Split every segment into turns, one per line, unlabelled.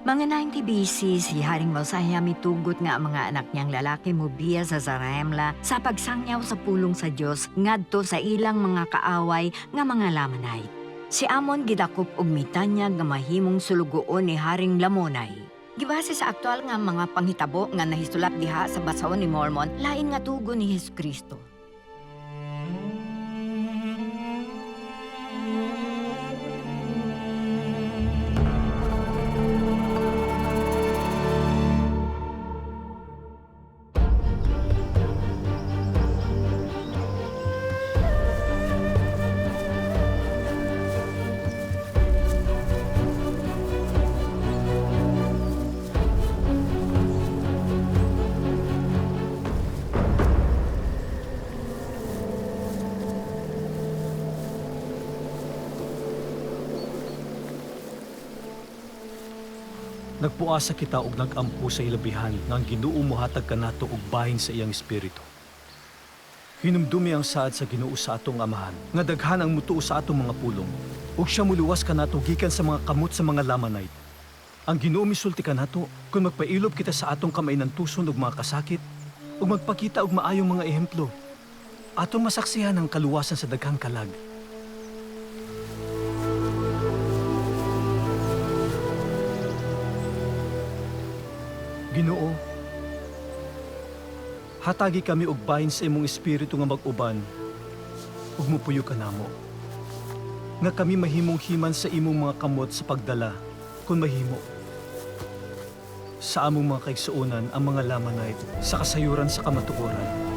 Mga 90 BC, si Haring Mosiah mitugot nga ang mga anak niyang lalaki mobiya sa Zarahemla sa pagsangyaw sa pulong sa Dios ngadto sa ilang mga kaaway nga mga Lamanite. Si Amon gidakop og mitanyag nga mahimong sulugoon ni Haring Lamonay. Gibase sa aktual nga mga panghitabo nga nahisulat diha sa basahon ni Mormon, lain nga tugo ni Hesukristo.
Nagpuasa kita og nagampo sa ilabihan nga ang Ginoo mohatag kanato og bahin sa iyang espiritu. Hinumdumi ang saad sa Ginoo sa atong amahan, nga daghan ang mutuo sa atong mga pulong, ug siya muluwas kanato gikan sa mga kamot sa mga Lamanite. Ang Ginoo misulti kanato kung magpailob kita sa atong kamainan tuson ug mga kasakit, ug magpakita og maayong mga ehemplo. Atong masaksihan ang kaluwasan sa daghang kalag. Ginoo, hatagi kami og bahin sa imong espiritu nga mag-uban, ug mupuyo ka namo. Nga kami mahimong himan sa imong mga kamot sa pagdala, kung mahimo. Sa among mga kaigsuonan ang mga Lamanite sa kasayuran sa kamatuoran.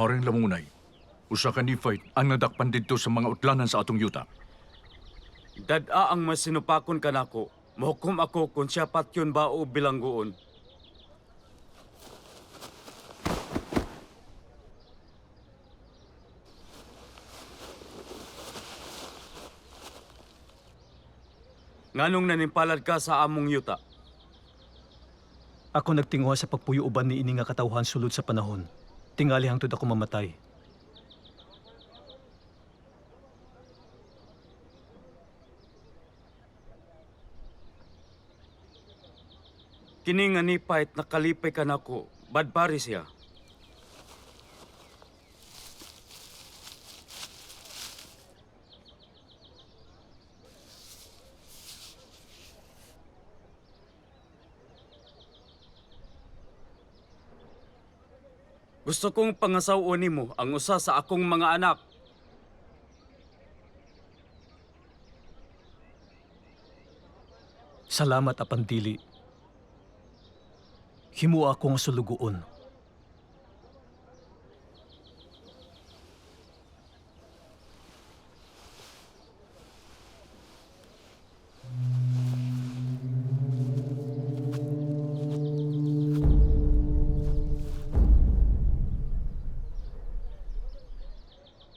Haring Lamunay, usa ka Nephite ang nadakpan didto sa mga utlanan sa atong yuta.
Dad-a ang masinupakon kanako. Mahukom ako kung siya patyon ba o bilangguon. Nganong nanimpalad ka sa among yuta?
Ako nagtinguha sa pagpuyo uban ni ini nga katawhan sulod sa panahon. Tingali hangtod ako mamatay.
Kini nga Nephite nakalipay ka nako. Badbari siya. Gusto kong pangasawon nimo ang usa sa akong mga anak.
Salamat apan dili. Himo ako nga sulugoon.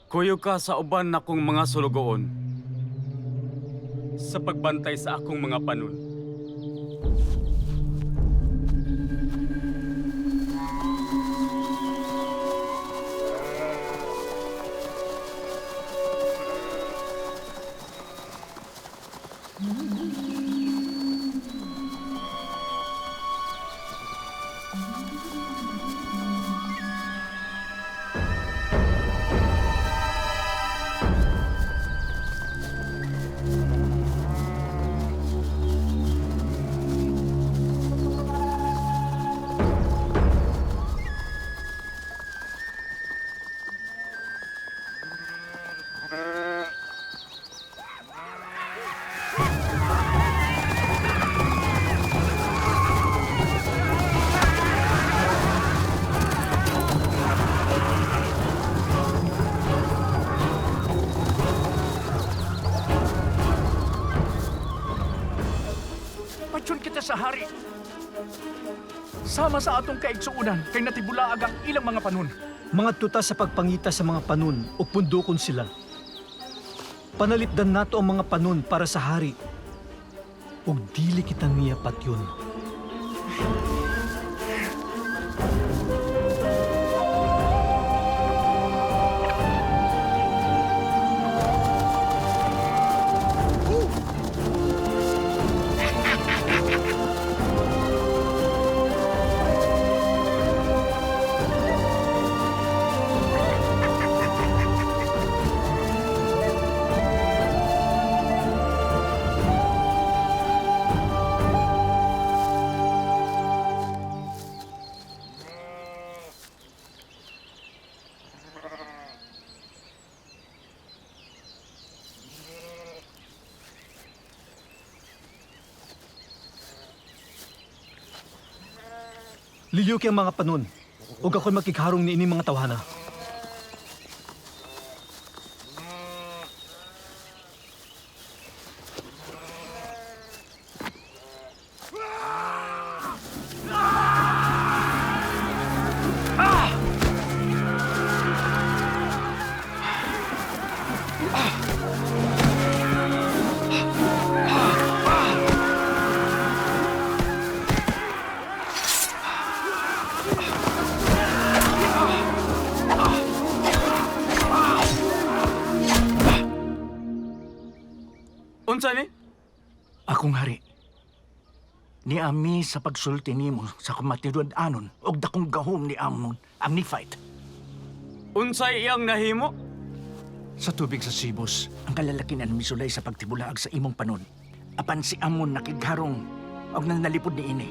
Kuyo ka sa uban nakong mga sulugoon sa pagbantay sa akong mga panon.
Patyon kita sa hari. Sama sa atong kaigsuunan kay natibulaag ang ilang mga panon.
Mga tuta sa pagpangita sa mga panon o pundokon sila. Panalipdan nato ang mga panon para sa hari. Ug dili kita niya patyon. Liyuki ang mga panon. Ug ako'y makikharong ni ini mga tawhana.
Unsa ni?
Akong hari. Niami sa pagsulti nimo sa kumatidod anon og dakong gahom ni Amon ang ni-fight.
Unsay iyang nahimo?
Sa tubig sa Sibos, ang kalalaki na misulay sa pagtibulaag sa imong panon. Apan si Amon nakigharong og nang nalipod ni ini.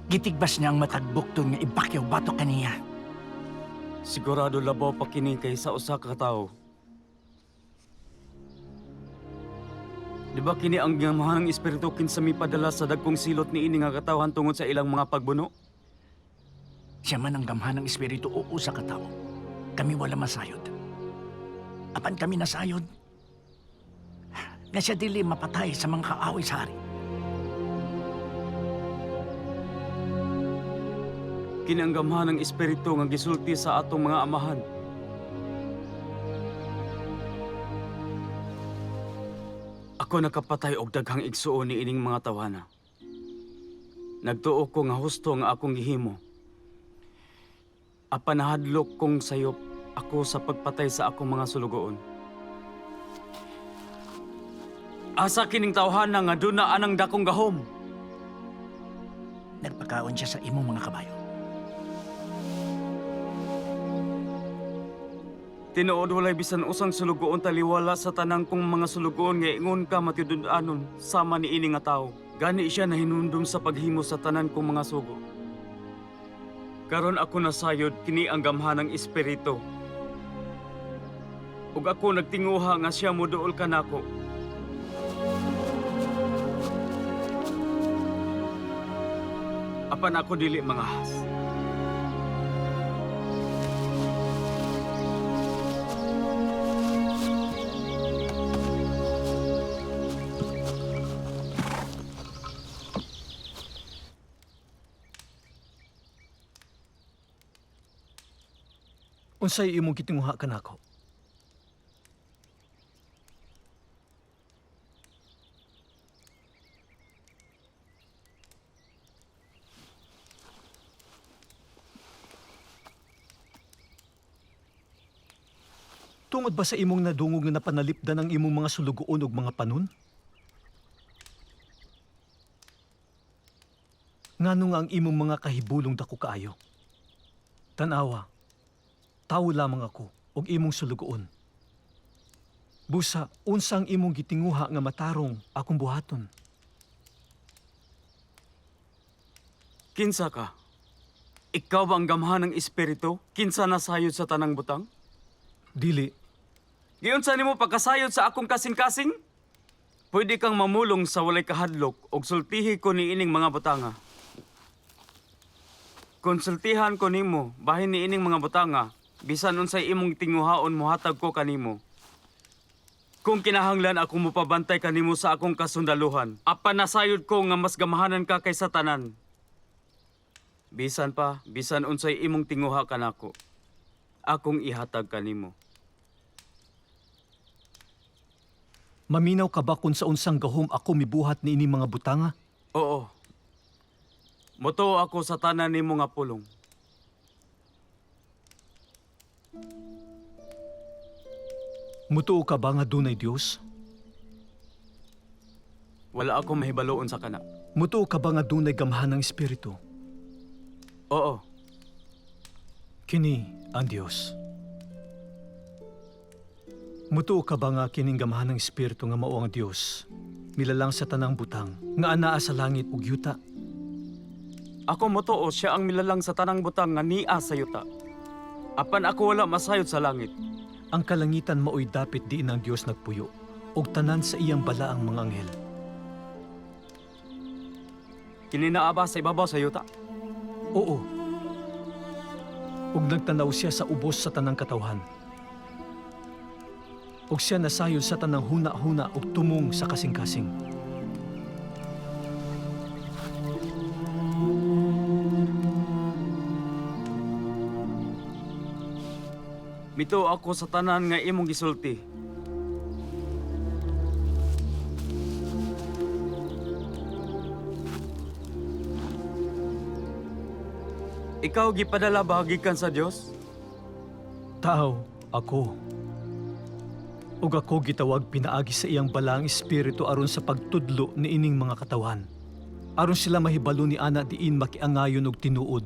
Gitigbas niya ang matagbukton nga ibakyaw bato kaniya.
Sigurado labaw pa kini kay sa usa ka tawo. Di ba kini ang gamahanang espiritu kinsa mipadala sa dagkong silot ni ini nga katawhan tungod sa ilang mga pagbuno?
Siya man ang gamhanang espiritu o usa ka tawo. Kami wala masayod. Apan kami nasayod. Nga siya dili mapatay sa mga kaaway sa hari.
Kini ang gamahanang espiritu nga gisulti sa atong mga amahan. Ako nakapatay og daghang igsuon ni ining mga tawhana. Nagtuo ko nga husto nga akong gihimo. Apan nahadlok kong sayop ako sa pagpatay sa akong mga sulugoon. Asa kining tawhana nga duna anang dakong gahom.
Nagpakaon siya sa imong mga kabayo.
Tinuod walay bisan usang sulugoon taliwala sa tanang kong mga sulugoon nga ingon ka matidud-anon sama ni ini nga tao. Gani siya nahinundom sa paghimo sa tanan kong mga sugo. Karon ako nasayod kini ang gamhanang espiritu. ug ako nagtinguha nga siya moduol kanako. Apan ako dili mangahas.
Unsay imong gitinguha kanako? Tungod ba sa imong nadungog nga napanalipdan ang imong mga sulugoon ug mga panon? Ngano nga ang imong mga kahibulong dako kaayo? Tanawa, tao lamang ako ug imong sulugoon. Busa, unsang imong gitinguha nga matarong akong buhaton?
Kinsa ka? Ikaw ba ang gamhan ng espiritu? Kinsa nasayod sa tanang butang?
Dili,
Giyon sa nimo pagkasayod sa akong kasing-kasing? Pwede kang mamulong sa walay kahadlok og sultihi ko ni ining mga butanga. Konsultihan ko nimo bahin ni ining mga butanga bisan unsay imong tinguhaon mohatag ko kanimo. Kung kinahanglan ako mopabantay kanimo sa akong kasundaluhan, apan nasayod ko nga mas gamahanan ka kaysa tanan. Bisan unsay imong tinguha kanako, akong ihatag kanimo.
maminaw ka ba kung sa unsang gahom ako mibuhat ni ini mga butanga?
Oo. Moto ako sa tanan nimo nga pulong.
Mutuo ka ba nga dunay Dios?
Wala ako mahibaloon sa kana.
Mutuo ka ba nga dunay gamhanang espiritu?
Oo.
Kini ang Dios. Mutuo ka ba nga kining gamhanang espiritu nga mao ang Dios? Milalang sa tanang butang, nga anaa sa langit ug yuta.
Ako motoo siya ang milalang sa tanang butang nga nia sa yuta. Apan ako wala masayod sa langit.
Ang kalangitan maoy dapit diin ang Dios nagpuyo, ug tanan sa iyang balaang mga anghel.
Kininaa sa ibabaw sa yuta.
Oo. Ug nagtanaw siya sa ubos sa tanang katawhan. Ug siya nasayod sa tanang huna-huna ug tumong sa kasing-kasing.
Mito ako sa tanan nga imong gisulti. Ikaw gipadala bahagikan sa Dios?
Tao, ako. Ug ako gitawag pinaagi sa iyang balaang espiritu aron sa pagtudlo ni ining mga katawan. Aron sila mahibalo ni ana diin makiangayon og tinuod.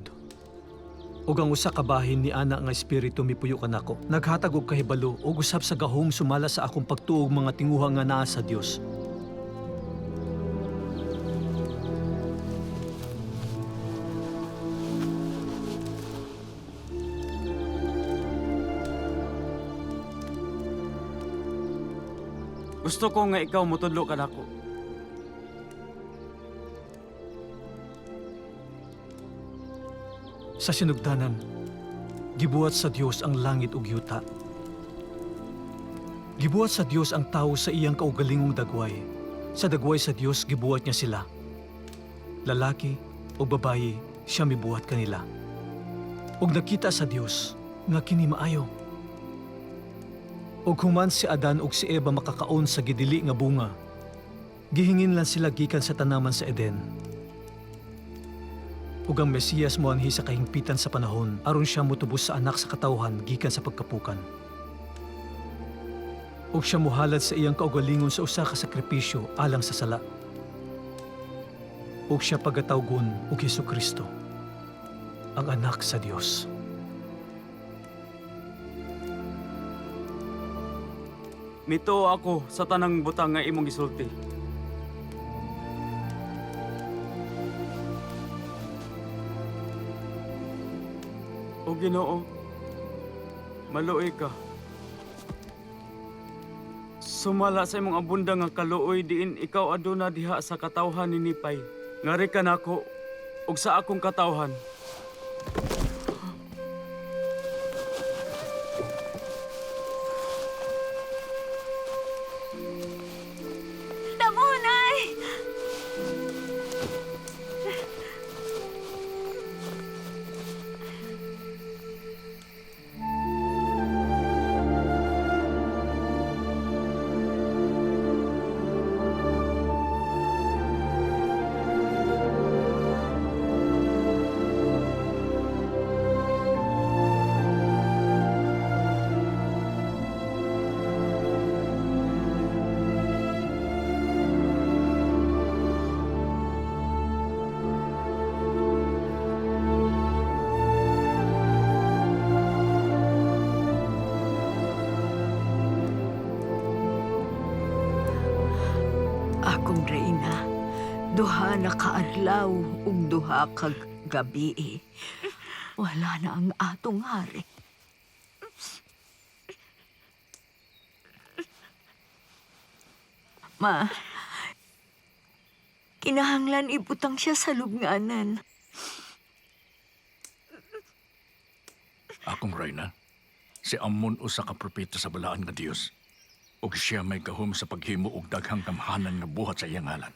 Ug ang usa ka bahin ni ana nga espiritu mipuyo kanako. Naghatag og kahibalo ug usab sa gahom sumala sa akong pagtuog mga tinguha nga naa sa Dios.
Gusto ko nga ikaw motudlo kanako.
Sa sinugdanan, gibuhat sa Dios ang langit ug yuta. Gibuhat sa Dios ang tao sa iyang kaugalingong dagway. Sa dagway sa Dios gibuhat niya sila. Lalaki o babayi siya mibuhat kanila. Ug nakita sa Dios nga kini maayo. Ug human si Adan ug si Eva makakaon sa gidili nga bunga, gihingin lang sila gikan sa tanaman sa Eden. Ug ang Mesiyas moanhi sa kahingpitan sa panahon aron siya motubos sa anak sa katawhan gikan sa pagkapukan. Ug siya mohalad sa iyang kaugalingon sa usa ka sakripisyo alang sa sala. Ug siya pagatawgon og Hesukristo, ang anak sa Dios.
Mito ako sa tanang butang nga imong gisulti. O Ginoo, maluoy ka. Sumala sa imong abunda nga kaluoy diin ikaw aduna diha sa katawhan ni Nipay. Ngari ka nako ug sa akong katawhan.
Namunay! Akong Reyna, duha na kaadlaw ug duha ka gabi. Wala na ang atong hari. Ma, kinahanglan ibutang siya sa lubnganan.
Akong Reyna, si Amon usa ka propeta sa balaan nga Dios. Ug siya may gahom sa paghimo og daghang kamhanan nga buhat sa iyang ngalan.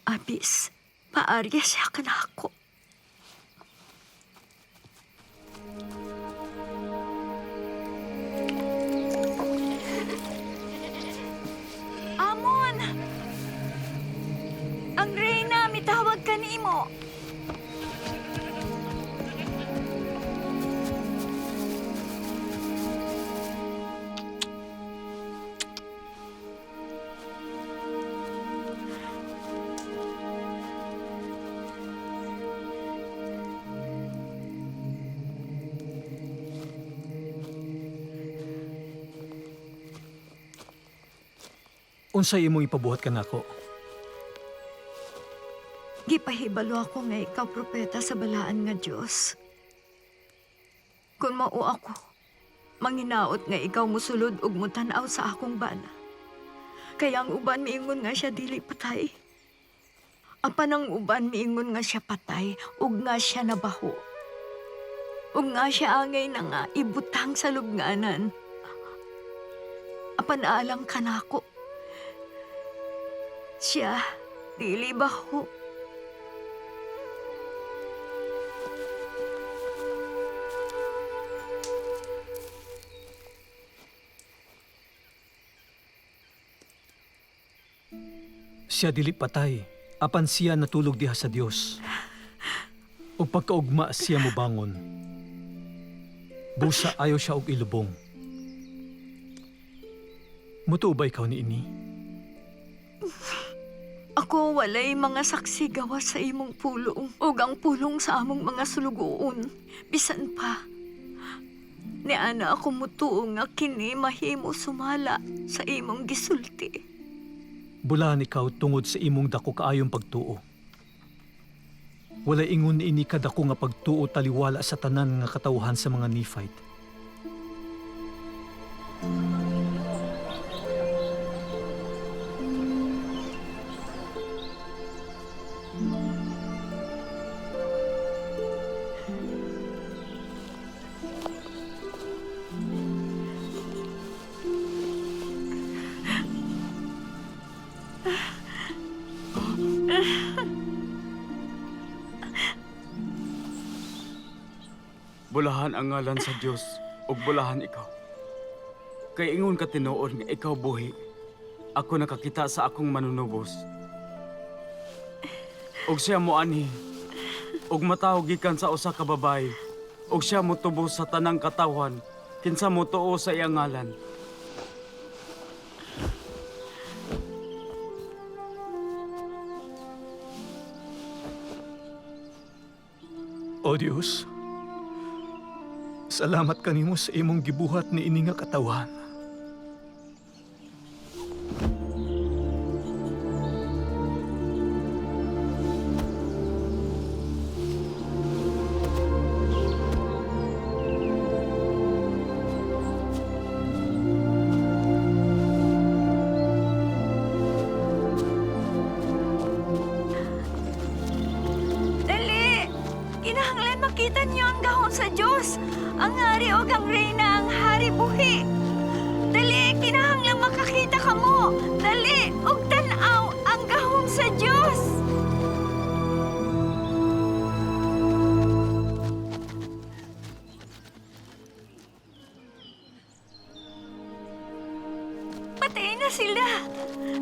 Abis, paarya siya kanako. Amon! Ang Reyna, mitawag ka nimo.
Unsay imong ipabuhat kanako?
Gipahibalo ako nga ikaw propeta sa balaan nga Diyos. Kung mao ako, manginaot nga ikaw musulod ug mutanaw sa akong bana. Kaya ang uban miingon nga siya dili patay. Apan ang uban miingon nga siya patay ug nga siya nabaho. Ug nga siya angay na nga ibutang sa lubnganan. Apan alang kanako. Siya dili baho.
Siya dili patay, apan siya natulog diha sa Dios. O pagkaugma siya mo bangon. Busa ayaw siya og ilubong. Mutuo ba ikaw ni ini?
Ako walay mga saksi gawas sa imong pulong ug ang pulong sa among mga sulugoon. Bisan pa, ni ana ako mutuo nga kini mahimo sumala sa imong gisulti.
Bulahan ikaw tungod sa imong dako kaayong pagtuo. Walay ingon ini kadako nga pagtuo taliwala sa tanan nga katawhan sa mga Nephite.
Bulahan ang ngalan sa Dios ug bulahan ikaw. Kay ingon ka tinuod nga ikaw buhi. Ako nakakita sa akong manunubos. Ug siya moanhi. Ug matawag gikan sa usa ka babaye. Ug siya motubos sa tanang katawhan kinsa motuo sa iyang ngalan.
O Diyos, salamat kanimo sa imong gibuhat ni ini nga katawan.
makita niyo ang gahom sa Dios. Ang hari o ang reyna ang hari buhi. Dali, kinahanglang makakita ka mo. Dali, ug tan-aw ang gahom sa Dios. Patay na sila.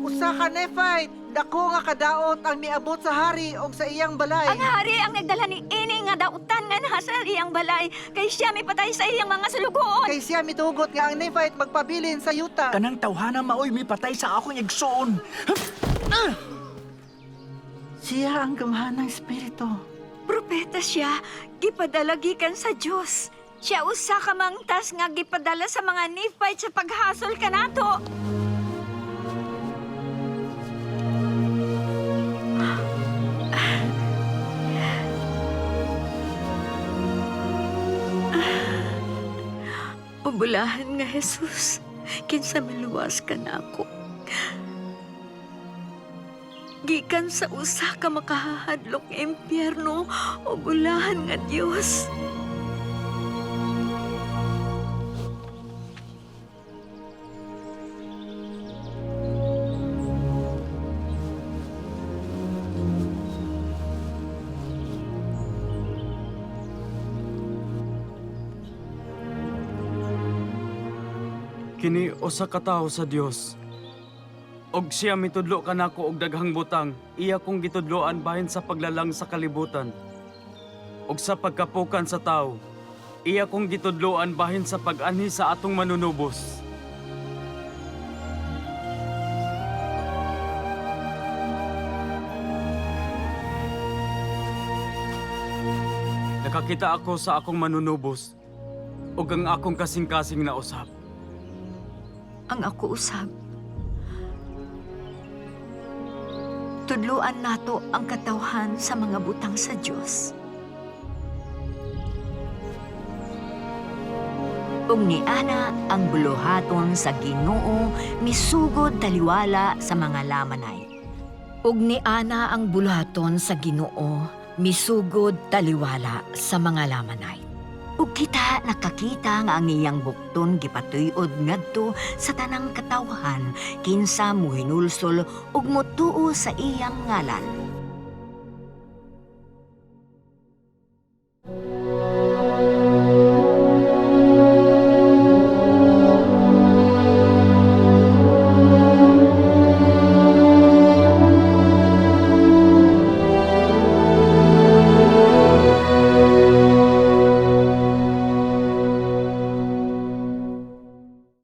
Usa ka Nephite, dako nga kadaot ang miabot sa hari og sa iyang balay.
Ang hari ang nagdala ni ini nga dautan nga naha sa iyang balay kay siya may patay sa iyang mga sulugoon.
Kay siya mitugot nga ang Nephite magpabilin sa yuta.
Kanang tawhana maoy mi patay sa akong igsoon.
Siya ang gamhanang espiritu.
Propeta siya, gipadala gikan sa Dios. Siya usa ka mangtas nga gipadala sa mga Nephite sa paghasol kanato. Ubulahan nga Jesus, kinsa miluwas ka na ako. Gikan sa usa ka makahadlok nga impyerno, ubulahan nga Dios.
Kini usa ka tawo sa Dios. Og siya mitudlo kanako og daghang butang, iya kong gitudloan bahin sa paglalang sa kalibutan. Og sa pagkapukan sa tawo, iya kong gitudloan bahin sa pag-anhi sa atong manunubos. Nakakita ako sa akong manunubos ug ang akong kasing-kasing na usab.
Ang ako usab. Tudluan nato ang katawhan sa mga butang sa Dios. Ug ni ana ang buluhaton sa Ginoo misugod taliwala sa mga lamanay. Ug ni ana ang buluhaton sa Ginoo misugod taliwala sa mga lamanay. Ug kita nakakita nga ang iyang bukton gipatuyod ngadto sa tanang katawhan kinsa mohinulsol ug motuo sa iyang ngalan.